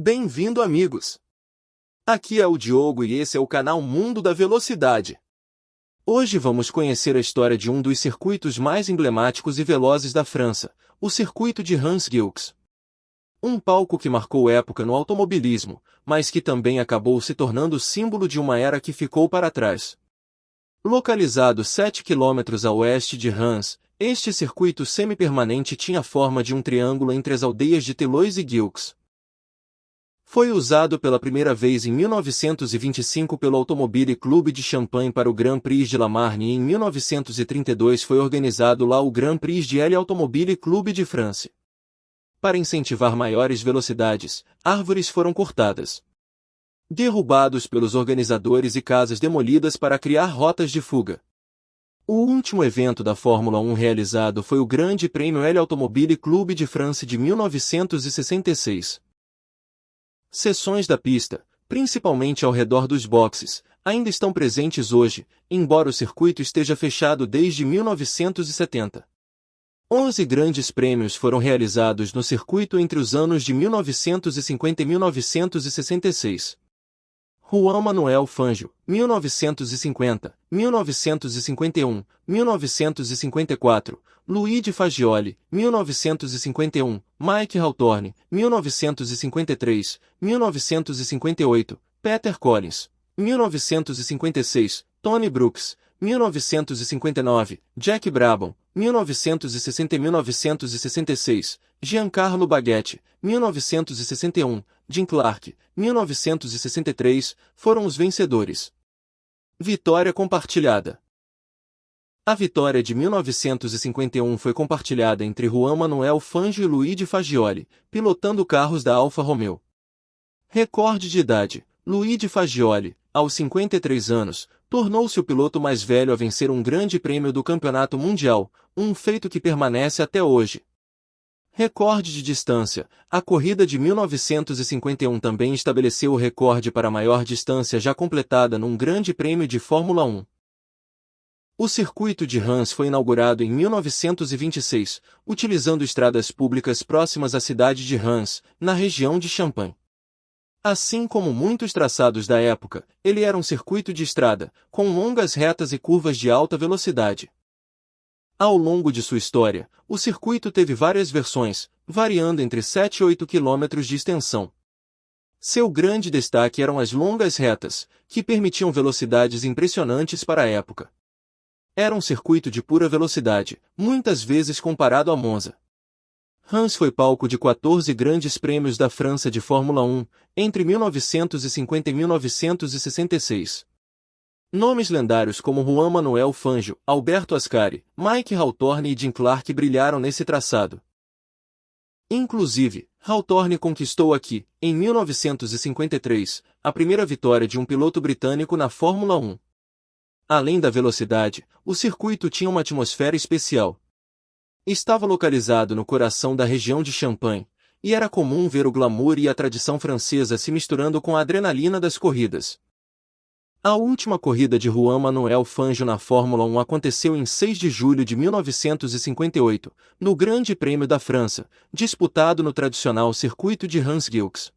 Bem-vindo, amigos! Aqui é o Diogo e esse é o canal Mundo da Velocidade. Hoje vamos conhecer a história de um dos circuitos mais emblemáticos e velozes da França, o circuito de Reims-Gilx. Um palco que marcou época no automobilismo, mas que também acabou se tornando símbolo de uma era que ficou para trás. Localizado 7 km a oeste de Reims, este circuito semipermanente tinha a forma de um triângulo entre as aldeias de Teloise e Gilx. Foi usado pela primeira vez em 1925 pelo Automobile Clube de Champagne para o Grand Prix de La Marne e em 1932 foi organizado lá o Grand Prix de L Automobile Clube de France. Para incentivar maiores velocidades, árvores foram cortadas, derrubados pelos organizadores e casas demolidas para criar rotas de fuga. O último evento da Fórmula 1 realizado foi o Grande Prêmio L Automobile Clube de France de 1966. Seções da pista, principalmente ao redor dos boxes, ainda estão presentes hoje, embora o circuito esteja fechado desde 1970. 11 grandes prêmios foram realizados no circuito entre os anos de 1950 e 1966. Juan Manuel Fangio, 1950, 1951, 1954, Luigi Fagioli, 1951, Mike Hawthorne, 1953, 1958, Peter Collins, 1956, Tony Brooks, 1959, Jack Brabham, 1960 e 1966, Giancarlo Baghetti, 1961, Jim Clark, 1963, foram os vencedores. Vitória compartilhada. A vitória de 1951 foi compartilhada entre Juan Manuel Fangio e Luigi Fagioli, pilotando carros da Alfa Romeo. Recorde de idade: Luigi Fagioli, aos 53 anos, tornou-se o piloto mais velho a vencer um grande prêmio do Campeonato Mundial, um feito que permanece até hoje. Recorde de distância: a corrida de 1951 também estabeleceu o recorde para a maior distância já completada num grande prêmio de Fórmula 1. O circuito de Reims foi inaugurado em 1926, utilizando estradas públicas próximas à cidade de Reims, na região de Champagne. Assim como muitos traçados da época, ele era um circuito de estrada, com longas retas e curvas de alta velocidade. Ao longo de sua história, o circuito teve várias versões, variando entre 7 e 8 km de extensão. Seu grande destaque eram as longas retas, que permitiam velocidades impressionantes para a época. Era um circuito de pura velocidade, muitas vezes comparado a Monza. Reims foi palco de 14 grandes prêmios da França de Fórmula 1, entre 1950 e 1966. Nomes lendários como Juan Manuel Fangio, Alberto Ascari, Mike Hawthorne e Jim Clark brilharam nesse traçado. Inclusive, Hawthorne conquistou aqui, em 1953, a primeira vitória de um piloto britânico na Fórmula 1. Além da velocidade, o circuito tinha uma atmosfera especial. Estava localizado no coração da região de Champagne, e era comum ver o glamour e a tradição francesa se misturando com a adrenalina das corridas. A última corrida de Juan Manuel Fangio na Fórmula 1 aconteceu em 6 de julho de 1958, no Grande Prêmio da França, disputado no tradicional circuito de Reims-Gilx.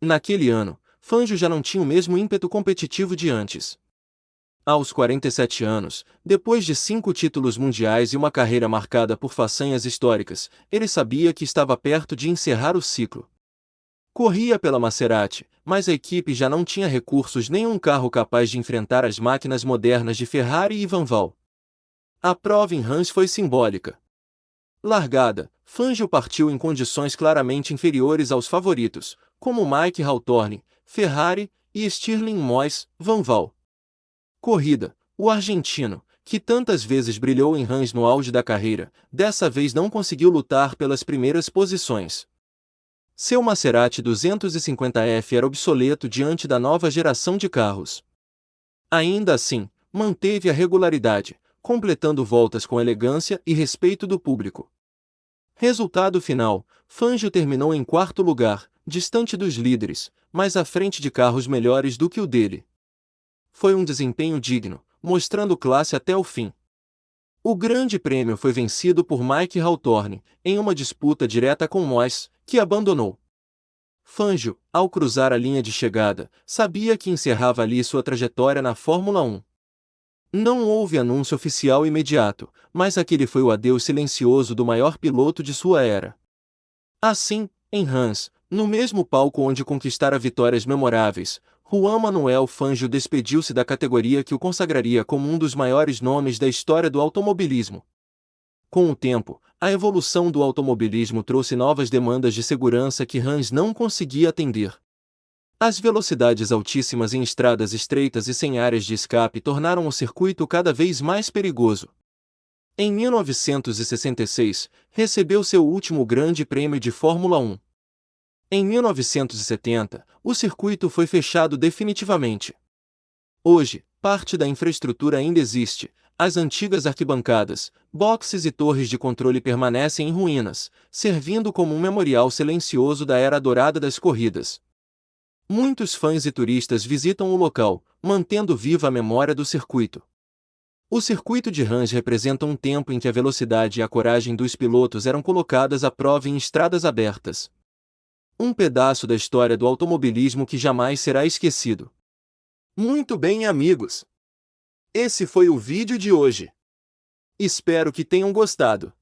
Naquele ano, Fangio já não tinha o mesmo ímpeto competitivo de antes. Aos 47 anos, depois de 5 títulos mundiais e uma carreira marcada por façanhas históricas, ele sabia que estava perto de encerrar o ciclo. Corria pela Maserati, mas a equipe já não tinha recursos nem um carro capaz de enfrentar as máquinas modernas de Ferrari e Vanwall. A prova em Reims foi simbólica. Largada, Fangio partiu em condições claramente inferiores aos favoritos, como Mike Hawthorne, Ferrari, e Stirling Moss, Vanwall. Corrida: o argentino, que tantas vezes brilhou em Reims no auge da carreira, dessa vez não conseguiu lutar pelas primeiras posições. Seu Maserati 250F era obsoleto diante da nova geração de carros. Ainda assim, manteve a regularidade, completando voltas com elegância e respeito do público. Resultado final: Fangio terminou em 4º lugar, distante dos líderes, mas à frente de carros melhores do que o dele. Foi um desempenho digno, mostrando classe até o fim. O grande prêmio foi vencido por Mike Hawthorne, em uma disputa direta com Moss, que abandonou. Fangio, ao cruzar a linha de chegada, sabia que encerrava ali sua trajetória na Fórmula 1. Não houve anúncio oficial imediato, mas aquele foi o adeus silencioso do maior piloto de sua era. Assim, em Reims, no mesmo palco onde conquistara vitórias memoráveis, Juan Manuel Fangio despediu-se da categoria que o consagraria como um dos maiores nomes da história do automobilismo. Com o tempo, a evolução do automobilismo trouxe novas demandas de segurança que Reims não conseguia atender. As velocidades altíssimas em estradas estreitas e sem áreas de escape tornaram o circuito cada vez mais perigoso. Em 1966, recebeu seu último grande prêmio de Fórmula 1. Em 1970, o circuito foi fechado definitivamente. Hoje, parte da infraestrutura ainda existe. As antigas arquibancadas, boxes e torres de controle permanecem em ruínas, servindo como um memorial silencioso da era dourada das corridas. Muitos fãs e turistas visitam o local, mantendo viva a memória do circuito. O circuito de Reims representa um tempo em que a velocidade e a coragem dos pilotos eram colocadas à prova em estradas abertas. Um pedaço da história do automobilismo que jamais será esquecido. Muito bem, amigos! Esse foi o vídeo de hoje. Espero que tenham gostado.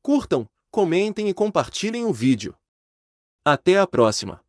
Curtam, comentem e compartilhem o vídeo. Até a próxima!